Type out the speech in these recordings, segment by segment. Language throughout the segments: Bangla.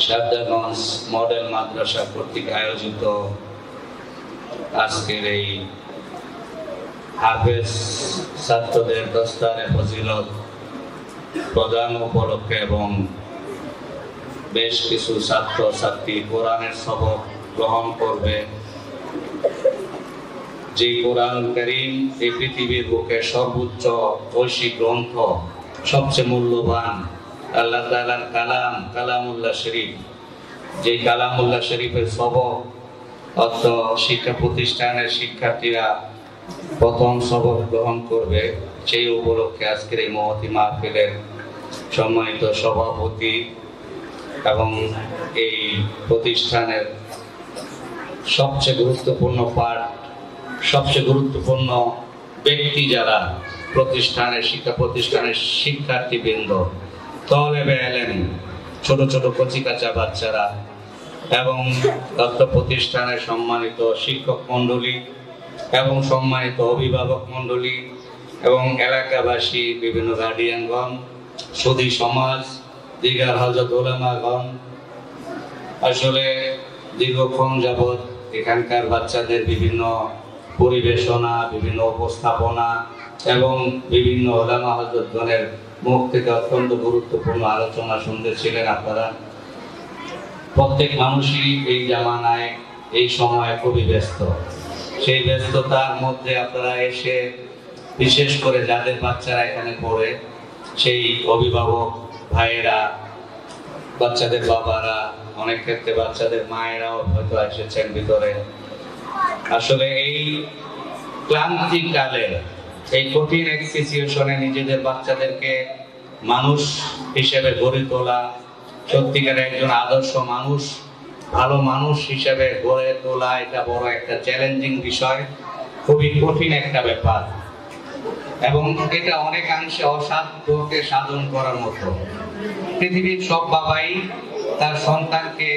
সাদ্দাগঞ্জ মডেল মাদ্রাসা কর্তৃক আয়োজিত আজকের এই হাফেজ ছাত্রদের দস্তারে ফজিলত প্রদান উপলক্ষে এবং বেশ কিছু ছাত্র ছাত্রী কোরআনের সবক গ্রহণ করবে। যে কোরআন কারীম এই পৃথিবীর বুকে সর্বোচ্চ ঐশী গ্রন্থ, সবচেয়ে মূল্যবান আল্লাহ তাআলার কালাম, কালামুল্লাহ শরীফ, যে কালামুল্লাহ শরীফের সবক অর্থ শিক্ষা প্রতিষ্ঠানের শিক্ষার্থীরা প্রথম সবক গ্রহণ করবে, সেই উপলক্ষে আজকের এই মহতী মাহফিলের সম্মানিত সভাপতি এবং এই প্রতিষ্ঠানের সবচেয়ে গুরুত্বপূর্ণ পাঠ, সবচেয়ে গুরুত্বপূর্ণ ব্যক্তি যারা প্রতিষ্ঠানের শিক্ষা প্রতিষ্ঠানের শিক্ষার্থীবৃন্দ, তলেবে এলেম, ছোট ছোট কচিকাচা বাচ্চারা এবং তথ্য প্রতিষ্ঠানের সম্মানিত শিক্ষক মণ্ডলী এবং সম্মানিত অভিভাবক মণ্ডলী এবং এলাকাবাসী, বিভিন্ন গার্ডিয়ানগণ, সুধী সমাজ, দিগার হযরত উলামাগণ, আসলে দীর্ঘক্ষণ যাবৎ এখানকার বাচ্চাদের বিভিন্ন পরিবেশনা, বিভিন্ন উপস্থাপনা এবং বিভিন্ন উলামা হযরতগণের মুখ থেকে অত্যন্ত গুরুত্বপূর্ণ আলোচনা শুনতেছিলেন আপনারা। প্রত্যেক মানুষই এই জামানায় এই সময়ে খুবই ব্যস্ত। সেই ব্যস্ততার মধ্যে আপনারা এসে, বিশেষ করে যাদের বাচ্চারা এখানে পড়ে, সেই অভিভাবক ভাইয়েরা, বাচ্চাদের বাবারা, অনেক ক্ষেত্রে বাচ্চাদের মায়েরাও হয়তো এসেছেন ভিতরে। আসলে এই ক্লান্তিকালে, এই কঠিন এক সিচুয়েশনে নিজেদের বাচ্চাদেরকে মানুষ হিসেবে গড়ে তোলা, সত্যিকারের একজন আদর্শ মানুষ, ভালো মানুষ হিসেবে গড়ে তোলা, এটা বড় একটা চ্যালেঞ্জিং বিষয়, খুবই কঠিন একটা ব্যাপার এবং এটা অনেকাংশে অসাধ্যকে সাধন করার মতো। পৃথিবীর সব বাবাই তার সন্তানকে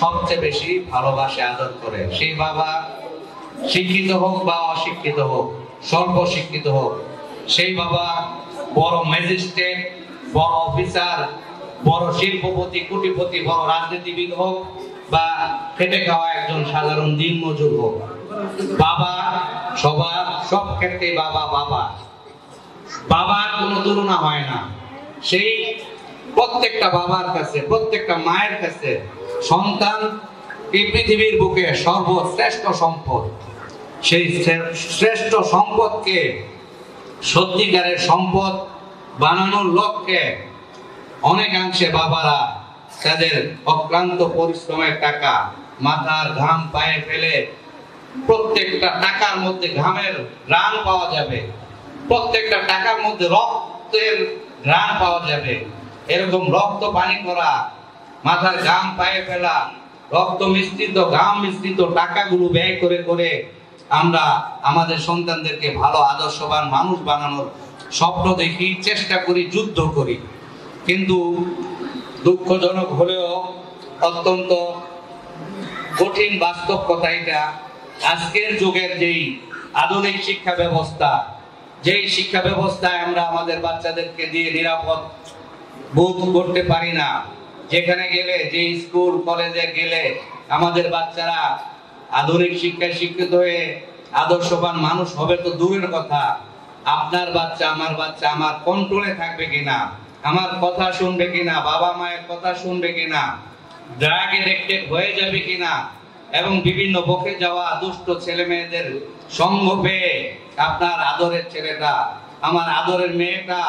সবচেয়ে বেশি ভালোবাসে, আদর করে। সেই বাবা শিক্ষিত হোক বা অশিক্ষিত হোক, স্বল্প শিক্ষিত হোক, সেই বাবা বড় ম্যাজিস্ট্রেট, বড় অফিসার, বড় শিল্পপতি, কোটিপতি, বড় রাজনীতিবিদ হোক বা খেটে খাওয়া একজন সাধারণ দিনমজুর হোক, বাবা সব ক্ষেত্রে বাবা বাবা বাবার কোনো তুলনা হয় না। সেই প্রত্যেকটা বাবার কাছে, প্রত্যেকটা মায়ের কাছে সন্তান এই পৃথিবীর বুকে সর্বশ্রেষ্ঠ সম্পদ। সেই শ্রেষ্ঠ সম্পদকে সত্যিকারের সম্পদ বানানোর লক্ষ্যে অনেকাংশে বাবারা তাদের অক্লান্ত পরিশ্রমের টাকা, মাথার ঘাম পায়ে ফেলে, প্রত্যেকটা টাকার মধ্যে ঘামের ঘ্রাণ পাওয়া যাবে, প্রত্যেকটা টাকার মধ্যে রক্তের ঘ্রাণ পাওয়া যাবে। এরকম রক্ত পানি করা, মাথার ঘাম পায়ে ফেলা, রক্ত মিশ্রিত, ঘাম মিশ্রিত টাকাগুলো ব্যয় করে করে আমরা আমাদের সন্তানদেরকে ভালো আদর্শবান মানুষ বানানোর স্বপ্ন দেখি, চেষ্টা করি, যুদ্ধ করি। কিন্তু দুঃখজনক হলেও অত্যন্ত কঠিন বাস্তব কথা এটা, আজকের যুগের যেই আধুনিক শিক্ষা ব্যবস্থা, যেই শিক্ষা ব্যবস্থায় আমরা আমাদের বাচ্চাদেরকে দিয়ে নিরাপদ বোধ করতে পারি না, যেখানে গেলে, যে স্কুল কলেজে গেলে আমাদের বাচ্চারা আধুনিক শিক্ষায় শিক্ষিত হয়ে আদর্শবান মানুষ হবে তো দূরের কথা, আপনার বাচ্চা, আমার বাচ্চা আমার কন্ট্রোলে থাকবে কিনা, আমার কথা শুনবে কিনা, বাবা মায়ের কথা শুনবে কিনা, ড্রাগ এডিক্টেড হয়ে যাবে কিনা, এবং বিভিন্ন বকে যাওয়া দুষ্ট ছেলে মেয়েদের সঙ্গ পেয়ে আপনার আদরের ছেলেটা, আমার আদরের মেয়েটা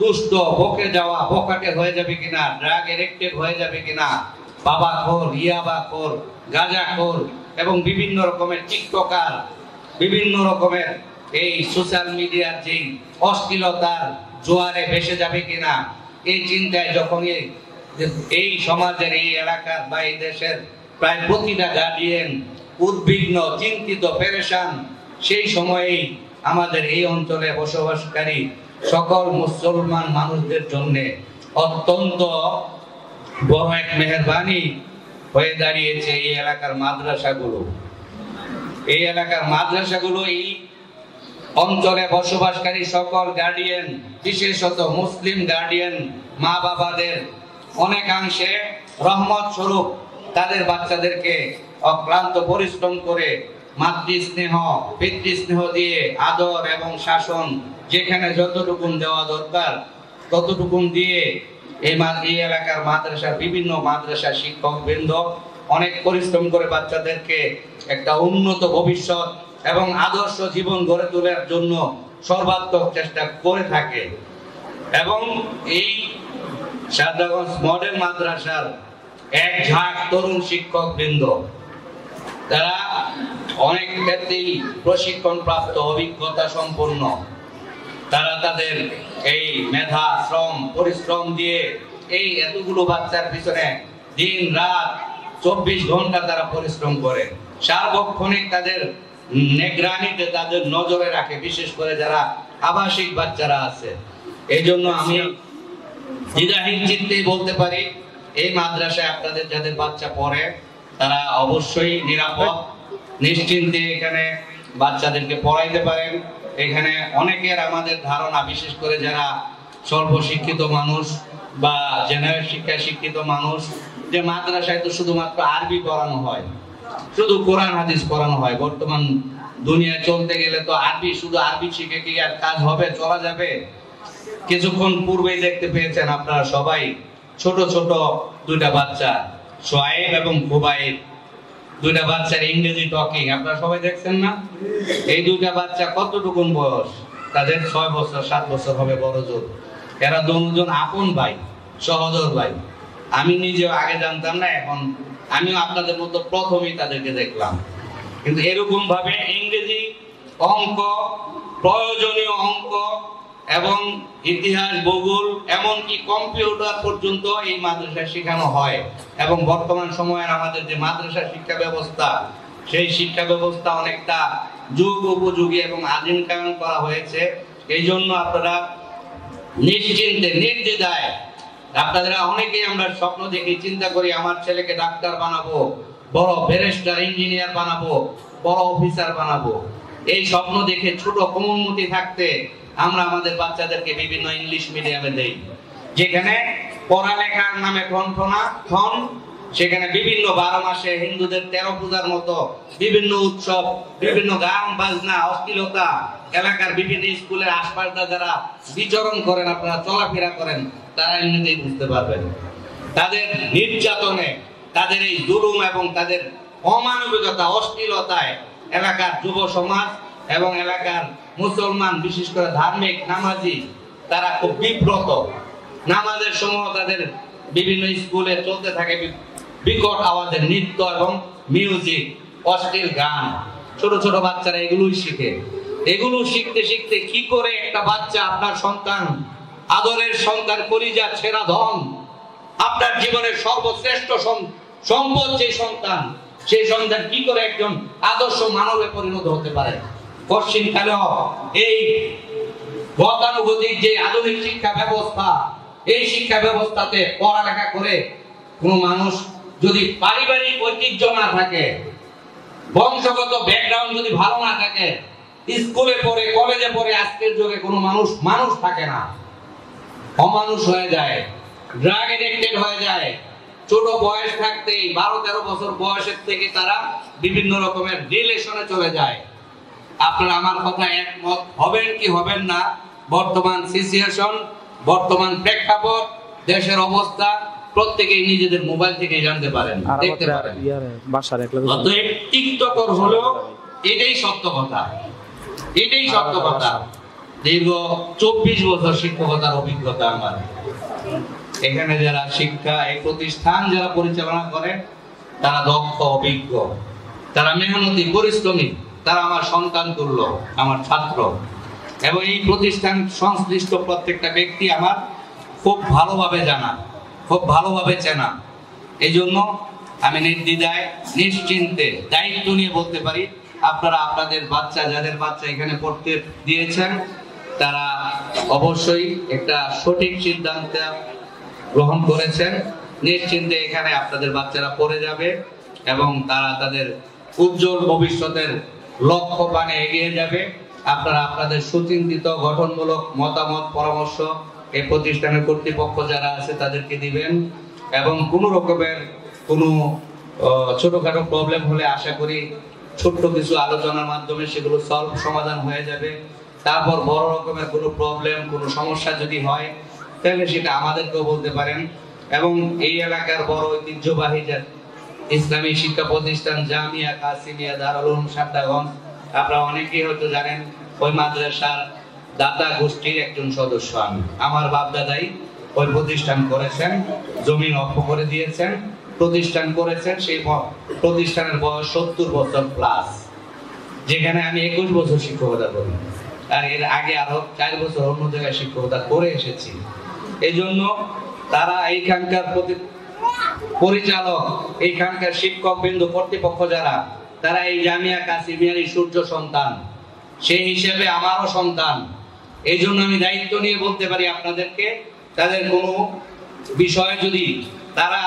দুষ্ট, বকে যাওয়া, বকাটে হয়ে যাবে কিনা, ড্রাগ এডিক্টেড হয়ে যাবে কিনা, বাবা খোর, ইয়াবা খোর, গাঁজা খোর এবং বিভিন্ন রকমের টিকটকার, বিভিন্ন রকমের এই সোশ্যাল মিডিয়ার যেই অশ্লীলতার জোয়ারে ভেসে যাবে কিনা, এই চিন্তায় যখন এই সমাজের, এই এলাকার বা এই দেশের প্রায় প্রতিটা গার্ডিয়ান উদ্বিগ্ন, চিন্তিত, পেরেশান, সেই সময়েই আমাদের এই অঞ্চলে বসবাসকারী সকল মুসলমান মানুষদের জন্য অত্যন্ত বড় এক মেহেরবানি হয়ে দাঁড়িয়েছে এই এলাকার মাদ্রাসাগুলো। এই এলাকার মাদ্রাসাগুলো এই অঞ্চলে বসবাসকারী সকল গার্ডিয়ান, বিশেষত মুসলিম গার্ডিয়ান মা বাবাদের অনেকাংশে রহমত স্বরূপ তাদের বাচ্চাদেরকে অক্লান্ত পরিশ্রম করে মাতৃস্নেহ পিতৃস্নেহ দিয়ে আদর এবং শাসন যেখানে যতটুকুন দেওয়া দরকার ততটুকুন দিয়ে এই এলাকার মাদ্রাসার বিভিন্ন মাদ্রাসা শিক্ষক বৃন্দ অনেক পরিশ্রম করে বাচ্চাদেরকে একটা উন্নত ভবিষ্যৎ এবং আদর্শ জীবন গড়ে তোলার জন্য সর্বাত্মক চেষ্টা করে থাকে। এবং এই শাহজাগঞ্জ মডেল মাদ্রাসার এক ঝাঁক তরুণ শিক্ষক বৃন্দ তারা অনেক ক্ষেত্রেই প্রশিক্ষণ প্রাপ্ত অভিজ্ঞতা সম্পন্ন। তারা তাদের এই মেধা শ্রম পরিশ্রম দিয়ে এই এতগুলো বাচ্চার পিছনে দিন রাত 24 ঘন্টা তারা পরিশ্রম করে, সার্বক্ষণিক তাদের নিগরানিতে তাদের নজরে রাখে, বিশেষ করে যারা আবাসিক বাচ্চারা আছে। এই জন্য আমি দ্বিধাহীন চিত্তেই বলতে পারি এই মাদ্রাসায় আপনাদের যাদের বাচ্চা পড়ে তারা অবশ্যই নিরাপদ নিশ্চিন্তে এখানে বাচ্চাদেরকে পড়াইতে পারেন। এখানে অনেকের আমাদের ধারণা, বিশেষ করে যারা স্বল্প শিক্ষিত মানুষ বা জেনারেল শিক্ষায় শিক্ষিত মানুষ, যে মাদ্রাসায় তো শুধুমাত্র আরবি পড়ানো হয়, শুধু কোরআন হাদিস পড়ানো হয়। বর্তমান দুনিয়ায় চলতে গেলে তো আরবি, শুধু আরবি শিখে কি আর কাজ হবে, চলা যাবে? কিছুক্ষণ পূর্বেই দেখতে পেয়েছেন আপনারা সবাই ছোট ছোট দুইটা বাচ্চা, সোয়াইব এবং খুবাইব, দুইটা বাচ্চার ইংরেজি টকিং আপনারা সবাই দেখছেন না? এই দুইটা বাচ্চা কতটুকুন বয়স? তাদের 6 বছর 7 বছর হবে বড় জোর। এরা দুজন আপন ভাই, সহোদর ভাই। আমি নিজেও আগে জানতাম না, এখন আমিও আপনাদের মতো প্রথমেই তাদেরকে দেখলাম। কিন্তু এরকম ভাবে ইংরেজি, অঙ্ক, প্রয়োজনীয় অঙ্ক এবং ইতিহাস, ভূগোল, এমনকি কম্পিউটার পর্যন্ত এই মাদ্রাসায় শেখানো হয়। এবং বর্তমান সময়ের আমাদের যে মাদ্রাসা শিক্ষা ব্যবস্থা, সেই শিক্ষা ব্যবস্থা অনেকটা যুগ উপযোগী এবং আধুনিকায়ন করা হয়েছে। এই জন্য আপনারা নিশ্চিন্তে নির্দ্বিধায়, আপনারা অনেকেই আমরা স্বপ্ন দেখি, চিন্তা করি আমার ছেলেকে ডাক্তার বানাবো, বড় ব্যারিস্টার ইঞ্জিনিয়ার বানাবো, বড় অফিসার বানাবো। এই স্বপ্ন দেখে ছোট কোমলমতি থাকতে আমরা আমাদের বাচ্চাদেরকে বিভিন্ন ইংলিশ মিডিয়ামে দেই, যেখানে পড়ালেখার নামে ঠন, সেখানে বিভিন্ন 12 মাসে হিন্দুদের 13 পূজার মতো বিভিন্ন উৎসব, বিভিন্ন গান বাজনা, অশ্লীলতা, এলাকার বিভিন্ন স্কুলের আশপাশ যারা বিচরণ করেন, আপনারা চলাফেরা করেন, তারা এমনিতেই বুঝতে পারবেন। তাদের নির্যাতনে, তাদের এই জুলুম এবং তাদের অমানবিকতা, অশ্লীলতায় এলাকার যুব সমাজ এবং এলাকার মুসলমান, বিশেষ করে ধার্মিক নামাজি, তারা খুব বিব্রত। নামাজের সময় তাদের বিভিন্ন স্কুলে চলতে থাকে বিকট আওয়াজের নৃত্য এবং মিউজিক, অশ্লীল গান। ছোট ছোট বাচ্চারা এগুলোই শিখে। এগুলো শিখতে শিখতে কি করে একটা বাচ্চা, আপনার সন্তান, আদরের সন্তান, কলিজা ছেঁড়া ধন, আপনার জীবনের সর্বশ্রেষ্ঠ সম্পদ যে সন্তান, সেই সন্তান কি করে একজন আদর্শ মানবে পরিণত হতে পারে? পশ্চিমকালেও এই গতানুগতিক যে আধুনিক শিক্ষা ব্যবস্থা, এই শিক্ষা ব্যবস্থাতে পড়ালেখা করে কোন মানুষ যদি পারিবারিক ঐতিহ্য না থাকে, বংশগত ব্যাকগ্রাউন্ড যদি ভালো না থাকে, স্কুলে পড়ে, কলেজে পড়ে, আজকের যুগে কোনো মানুষ থাকে না, অমানুষ হয়ে যায়, ড্রাগ এডিক্টেড হয়ে যায়। ছোট বয়স থাকতেই 12-13 বছর বয়সের থেকে তারা বিভিন্ন রকমের রিলেশনে চলে যায়। আপনারা আমার কথা একমত হবেন কি হবেন না? বর্তমান সিচুয়েশন, বর্তমান প্রেক্ষাপট, দেশের অবস্থা প্রত্যেকেই নিজেদের মোবাইল থেকে জানতে পারেন, দেখতে পারেন। অতএব টিকটকার হলো এটাই সত্য কথা, এটাই সত্য কথা। দীর্ঘ 24 বছর শিক্ষকতার অভিজ্ঞতা আমার। এখানে যারা শিক্ষা, এই প্রতিষ্ঠান যারা পরিচালনা করে, তারা দক্ষ, অভিজ্ঞ, তারা মেহনতি, পরিশ্রমী, তারা আমার সন্তান তুল্য, আমার ছাত্র। এবং এই প্রতিষ্ঠান সংশ্লিষ্ট প্রত্যেকটা ব্যক্তি আমার খুব ভালোভাবে জানা, খুব ভালোভাবে চেনা। এই জন্য আমি নির্দ্বিধায়, নিশ্চিন্তে, দায়িত্ব নিয়ে বলতে পারি, আপনারা আপনাদের বাচ্চা, যাদের বাচ্চা এখানে পড়তে দিয়েছেন, তারা অবশ্যই একটা সঠিক সিদ্ধান্ত গ্রহণ করেছেন। নিশ্চিন্তে এখানে আপনাদের বাচ্চারা পড়ে যাবে এবং তারা তাদের উজ্জ্বল ভবিষ্যতের লক্ষ্য পানে এগিয়ে যাবে। আপনারা আপনাদের সুচিন্তিত গঠনমূলক মতামত, পরামর্শ এই প্রতিষ্ঠানের কর্তৃপক্ষ যারা আছে তাদেরকে দিবেন। এবং কোনো রকমের কোনো ছোটখাটো প্রবলেম হলে আশা করি ছোট্ট কিছু আলোচনার মাধ্যমে সেগুলো সমাধান হয়ে যাবে। তারপর বড় রকমের কোনো প্রবলেম, কোনো সমস্যা যদি হয় তাহলে সেটা আমাদেরকেও বলতে পারেন। এবং এই এলাকার বড় ঐতিহ্যবাহী ইসলামী শিক্ষা প্রতিষ্ঠান জামিয়া কাসিমিয়া দারুল উলুম সাদ্দাগঞ্জ, আপনারা অনেকেই হয়তো জানেন ওই মাদ্রাসার দাতা গোষ্ঠীর একজন সদস্য আমি। আমার বাপ দাদাই ওই প্রতিষ্ঠান করেছেন, জমিন অক্ষ করে দিয়েছেন, প্রতিষ্ঠান করেছেন। সেই প্রতিষ্ঠানের বয়স 70 বছর প্লাস, যেখানে আমি 21 বছর শিক্ষকতা করি, আর এর আগে আরো 4 বছর অন্য জায়গায় শিক্ষকতা করে এসেছি। এই জন্য তারা এইখানকার পরিচালক, এইখানকার শিক্ষক বিন্দু কর্তৃপক্ষ যারা, তারা এই জামিয়া কাসিমিয়ারই সূর্য সন্তান, সেই হিসেবে আমারও সন্তান। এই জন্য আমি দায়িত্ব নিয়ে বলতে পারি আপনাদেরকে, তাদের কোনো বিষয় যদি তারা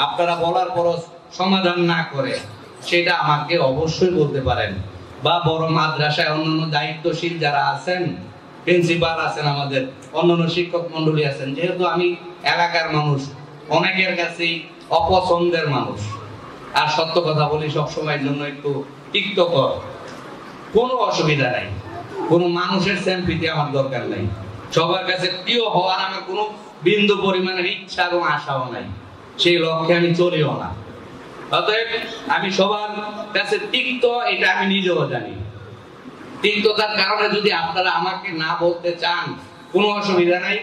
আপনারা বলার পর সমাধান না করে সেটা আমাকে অবশ্যই বলতে পারেন। বা বড় মাদ্রাসায় অন্যান্য দায়িত্বশীল যারা আছেন, প্রিন্সিপাল আছেন, আমাদের অন্যান্য শিক্ষক মন্ডলী আছেন, যেহেতু আমি এলাকার মানুষ, অনেকের কাছেই অপছন্দের মানুষ, আর সত্য কথা বলি সবসময়ের জন্য একটু তিক্তকর, কোনো অসুবিধা নাই, কোনো মানুষের স্যাম্পিতি আমার দরকার নাই, সবার কাছে প্রিয় হওয়ার আমার কোনো বিন্দু পরিমাণের ইচ্ছা এবং আশাও নাই, সেই লক্ষ্যে আমি চলিও না। অতএব আমি সবার কাছে তিক্ত, এটা আমি নিজেও জানি। তিক্ততার কারণে যদি আপনারা আমাকে না বলতে চান, কোনো অসুবিধা নাই,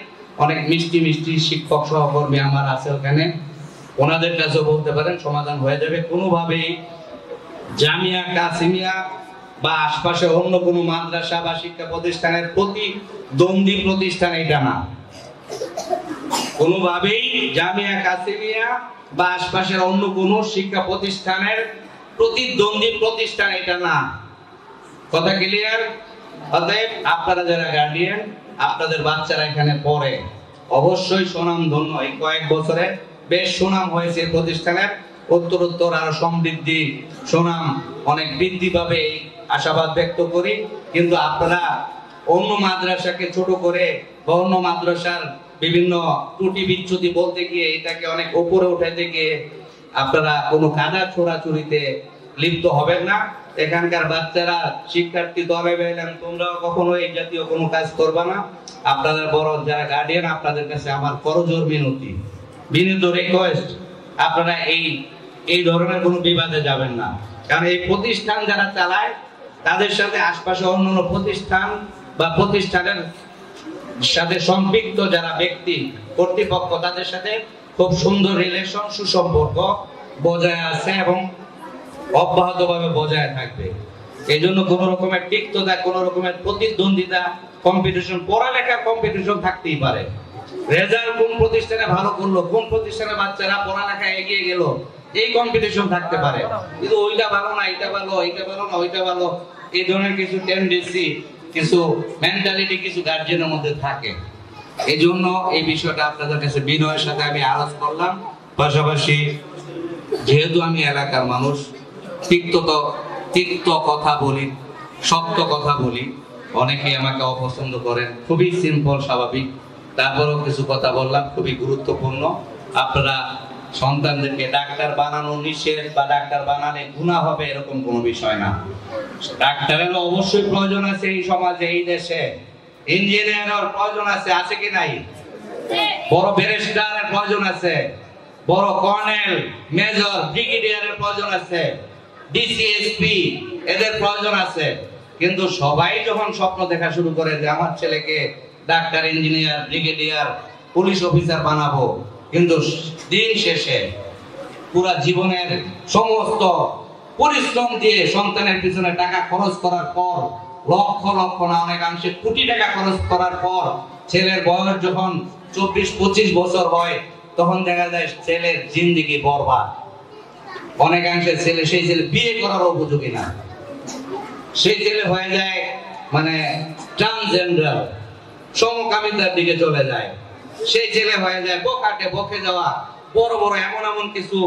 অনেক মিষ্টি মিষ্টি শিক্ষক সহকর্মী আমার আছে ওখানে, ওনাদের কাছেও বলতে পারেন, সমাধান হয়ে যাবে। কোনোভাবেই জামিয়া কাসিমিয়া বা আশপাশে অন্য কোনো মাদ্রাসা বা শিক্ষা প্রতিষ্ঠানের প্রতিদ্বন্দ্বী প্রতিষ্ঠান এটা না। কোনোভাবেই জামিয়া কাসিমিয়া বা আশপাশের অন্য কোনো শিক্ষা প্রতিষ্ঠানের প্রতিদ্বন্দ্বী প্রতিষ্ঠান এটা না। কথা ক্লিয়ার? অতএব আপনারা যারা গার্ডিয়ান, আপনাদের বাচ্চারা এখানে পড়ে, অবশ্যই সুনাম ধন্য। এই কয়েক বছরে বেশ সুনাম হয়েছে প্রতিষ্ঠানের, উত্তরোত্তর আরো সমৃদ্ধি, সুনাম অনেক বৃদ্ধি পাবে এই আশাবাদ ব্যক্ত করি। কিন্তু আপনারা অন্য মাদ্রাসাকে ছোট করে বা অন্য মাদ্রাসার বিভিন্ন ত্রুটি বিচ্যুতি বলতে গিয়ে এটাকে অনেক উপরে উঠাইতে গিয়ে আপনারা কোনো কাদা ছোড়াছুড়িতে লিপ্ত হবেন না। এখানকার বাচ্চারা, শিক্ষার্থী দলে বেলেন, তোমরা কখনো এই জাতীয় কোনো কাজ করবা না। আপনাদের বড় যারা গার্ডিয়ান, আপনাদের কাছে আমার করজোর মিনতি, বিনীত রিকোয়েস্ট, আপনারা এই ধরনের কোনো বিবাদে যাবেন না। কারণ এই প্রতিষ্ঠান যারা চালায় তাদের সাথে আশপাশে অন্যান্য প্রতিষ্ঠান বা প্রতিষ্ঠানের সাথে সম্পৃক্ত যারা ব্যক্তি, কর্তৃপক্ষ, তাদের সাথে খুব সুন্দর রিলেশন, সুসম্পর্ক বজায় আছে এবং অব্যাহতভাবে বজায় থাকবে। এই জন্য কোন রকমের তিক্ততা, কোন রকমের প্রতিদ্বন্দ্বিতা, কম্পিটিশন, পড়ালেখার কম্পিটিশন থাকতেই পারে। রেজাল্ট কোন প্রতিষ্ঠানে ভালো করলো, কোন প্রতিষ্ঠানে বাচ্চারা পড়ালেখা এগিয়ে গেল, এই কম্পিটিশন থাকতে পারে। কিন্তু ওইটা ভালো না, এটা ভালো, এটা ভালো না, ওইটা ভালো, এই ধরনের কিছু টেন্ডেন্সি, কিছু মেন্টালিটি কিছু গার্জিয়ানের মধ্যে থাকে। এই জন্য এই বিষয়টা আপনাদের কাছে বিনয়ের সাথে আমি আলোচ করলাম। পাশাপাশি যেহেতু আমি এলাকার মানুষ, তিক্ত কথা বলি, সত্য কথা বলি, অনেকেই আমাকে অপছন্দ করেন, খুবই সিম্পল, স্বাভাবিক। তারপরেও কিছু কথা বললাম, খুবই গুরুত্বপূর্ণ। আপনারা সন্তানদেরকে ডাক্তার বানানো নিষেধ বা ডাক্তার বানালে গুনাহ হবে এরকম কোনো বিষয় না। ডাক্তারের অবশ্যই প্রয়োজন আছে এই সমাজে, এই দেশে। ইঞ্জিনিয়ারের প্রয়োজন আছে, আছে কি নাই? বড় ব্যারিস্টারের প্রয়োজন আছে, বড় কর্নেল, মেজর, ব্রিগেডিয়ারের প্রয়োজন আছে, ডিসিএসপি, এদের প্রয়োজন আছে। কিন্তু সবাই যখন স্বপ্ন দেখা শুরু করে যে আমার ছেলেকে doctor, engineer, brigadier, police officer বানাবো, কিন্তু দিন শেষে পুরা জীবনের সমস্ত পরিশ্রম দিয়ে সন্তানের পিছনে টাকা খরচ করার পর, লক্ষ লক্ষ না অনেকাংশে কোটি টাকা খরচ করার পর ছেলের বয়স যখন 24-25 বছর হয়, তখন দেখা যায় ছেলের জিন্দেগি বরবাদ। অনেকাংশে সেই ছেলে বিয়ে করার উপযোগী না, সেই ছেলে হয়ে যায় মানে ট্রান্সজেন্ডার, সমকামিতার দিকে চলে যায়। সেই ছেলে হয়ে যায় বকে যাওয়া, বড় বড় এমন কিছু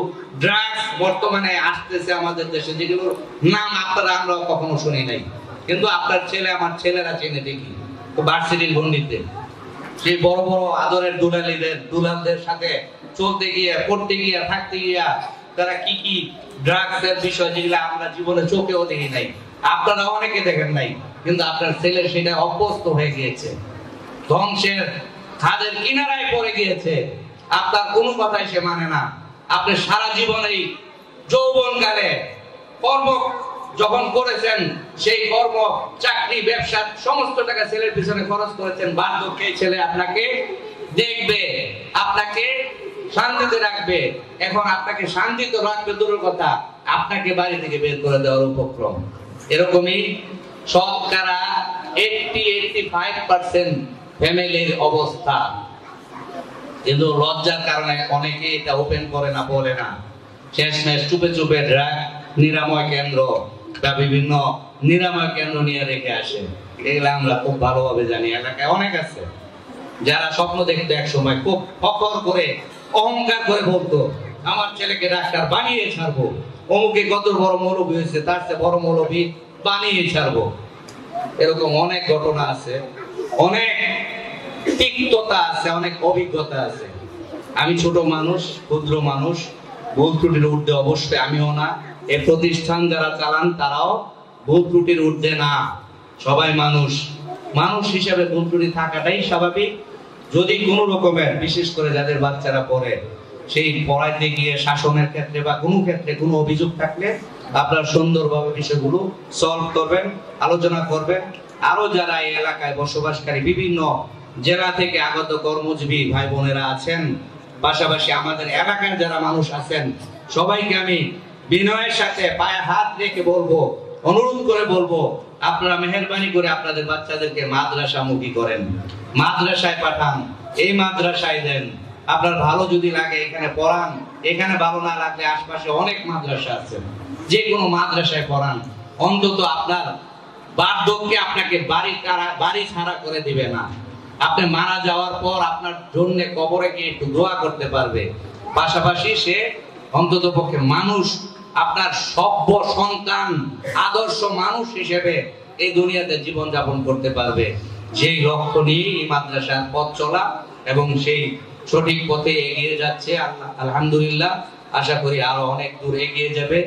ড্রাগস বর্তমানে আসতেছে আমাদের দেশে, যেগুলোর নাম আমরা কখনো শুনি নাই। কিন্তু আপনার ছেলে, আমার ছেলেরা চেনে দেখি ভার্সিটির গণ্ডিতে। সেই বড় বড় আদরের দুলালদের সাথে চলতে গিয়ে, পড়তে গিয়ে, থাকতে গিয়া তারা কি কি ড্রাগসের বিষয় যেগুলো আমরা জীবনে চোখেও দেখি নাই, আপনারা অনেকে দেখেন নাই, কিন্তু আপনার ছেলে সেটা অভ্যস্ত হয়ে গিয়েছে, ধ্বংসের খাদের কিনারায় পড়ে গিয়েছে, আপনার কোনো কথাই সে মানে না। আপনি সারা জীবনেই যৌবনকালে কর্ম যখন করেছেন, সেই কর্ম, চাকরি, ব্যবসা, সমস্ত টাকা ছেলের পিছনে খরচ করেছেন, বার্ধক্যে ছেলে আপনাকে দেখবে, আপনাকে শান্তিতে রাখবে। এখন আপনাকে শান্তিতে রাখবে দূরের কথা, আপনাকে বাড়ি থেকে বের করে দেওয়ার উপক্রম। এরকমই শতকরা 85% ফ্যামিলির অবস্থা। কিন্তু লজ্জার কারণে অনেকে এটা ওপেন করে না, বলে না। শেষমেশ চুপে চুপে ড্রাগ নিরাময় কেন্দ্র বা বিভিন্ন নিরাময় কেন্দ্র নিয়ে রেখে আসে। এগুলা আমরা খুব ভালোভাবে জানি, এলাকায় অনেক আছে যারা স্বপ্ন দেখতো এক সময়, খুব ফখর করে, অহংকার করে বলতো আমার ছেলেকে ডাক্তার বানিয়ে ছাড়বো, অমুকে কত বড় মৌলবী হয়েছে, তার চেয়ে বড় মৌলবী বানিয়ে ছাড়বো। এরকম অনেক ঘটনা আছে, অনেক তিক্ততা আছে, অনেক অভিজ্ঞতা আছে। আমি ছোট মানুষ, ক্ষুদ্র মানুষ, ভুল ত্রুটির ঊর্ধ্বে অবশ্যই আমিও না। এই প্রতিষ্ঠান যারা চালান তারাও ভুল ত্রুটির ঊর্ধ্বে না। সবাই মানুষ, মানুষ হিসেবে ভুল ত্রুটি থাকাটাই স্বাভাবিক। যদি কোনো রকমের, বিশেষ করে যাদের বাচ্চারা পড়ে, সেই পড়াইতে গিয়ে শাসনের ক্ষেত্রে বা কোনো ক্ষেত্রে কোনো অভিযোগ থাকলে আপনারা সুন্দরভাবে বিষয়গুলো সলভ করবেন, আলোচনা করবেন। আরো যারা এই এলাকায় বসবাসকারী বিভিন্ন জেলা থেকে আগত কর্মজীবী ভাই বোনেরা আছেন, পাশাপাশি আমাদের এলাকার যারা মানুষ আছেন, সবাইকে আমি বিনয়ের সাথে পায়ে হাত রেখে বলবো, অনুরোধ করে বলবো, আপনারা মেহেরবানি করে আপনাদের বাচ্চাদেরকে মাদ্রাসামুখী করেন, মাদ্রাসায় পাঠান, এই মাদ্রাসায় দেন। আপনার ভালো যদি লাগে এখানে পড়ান, এখানে ভালো না লাগলে আশপাশে অনেক মাদ্রাসা আছে, যে কোনো মাদ্রাসায় পড়ান। অন্তত আপনার বার্ধক্যে আপনাকে বাড়ি ছাড়া করে দিবে না। আপনি মারা যাওয়ার পর আপনার জন্য কবরে গিয়ে একটু দোয়া করতে পারবে। পাশাপাশি সে অন্তত পক্ষে মানুষ, আপনার সভ্য সন্তান, আদর্শ মানুষ হিসেবে এই দুনিয়াতে জীবন যাপন করতে পারবে। যেই লক্ষ্য নিয়ে এই মাদ্রাসার পথ চলা এবং সেই সঠিক পথে এগিয়ে যাচ্ছে, আলহামদুলিল্লাহ। আশা করি আরো অনেক দূর এগিয়ে যাবে,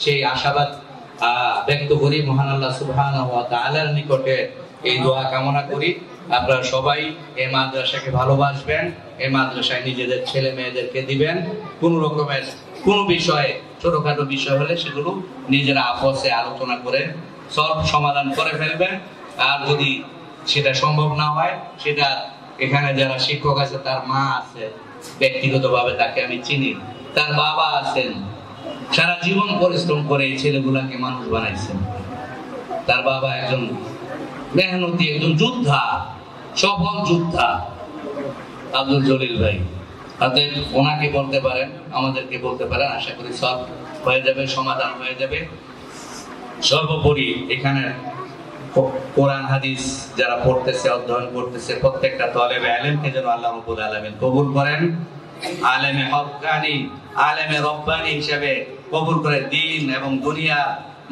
সেই আশাবাদ ব্যক্ত করি। মহান আল্লাহ সুবহানাহু ওয়া তাআলার নিকটে এই দোয়া কামনা করি, আপনারা সবাই এই মাদ্রাসাকে ভালোবাসবেন, এই মাদ্রাসায় নিজেদের ছেলে মেয়েদেরকে দিবেন। কোন রকমের কোন বিষয়ে, ছোটখাটো বিষয় হলে সেগুলো নিজেরা আপসে আলোচনা করে সমাধান করে ফেলবেন। আর যদি সেটা সম্ভব না হয়, সেটা এখানে যারা শিক্ষক আছে, তার মা আছে, ব্যক্তিগতভাবে তাকে আমি চিনি, তার বাবা আছেন, সারা জীবন পরিশ্রম করে এই ছেলেগুলাকে মানুষ বানাইছেন। তার বাবা একজন মেহনতি, একজন যোদ্ধা, সফল যোদ্ধা, আব্দুল জলিল ভাই। অতএব ওনাকে বলতে পারেন, আমাদেরকে বলতে পারেন, আশা করি সব হয়ে যাবে, সমাধান হয়ে যাবে। সর্বোপরি এখানে কোরআন হাদিস যারা পড়তেছে, অধ্যয়ন করতেছে, প্রত্যেকটা তলেবে ইলমকে যেন আল্লাহ রাব্বুল আলামিন কবুল করেন, আলেমে হক্কানি, আলেমে রব্বানি হিসেবে কবুল করে দ্বীন এবং দুনিয়া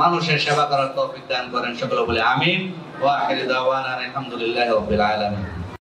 মানুষের সেবা করার তৌফিক দান করেন। সকলে বলে আমিন। ওয়া আখিরু দাওয়ানা আলহামদুলিল্লাহি রাব্বিল আলামিন।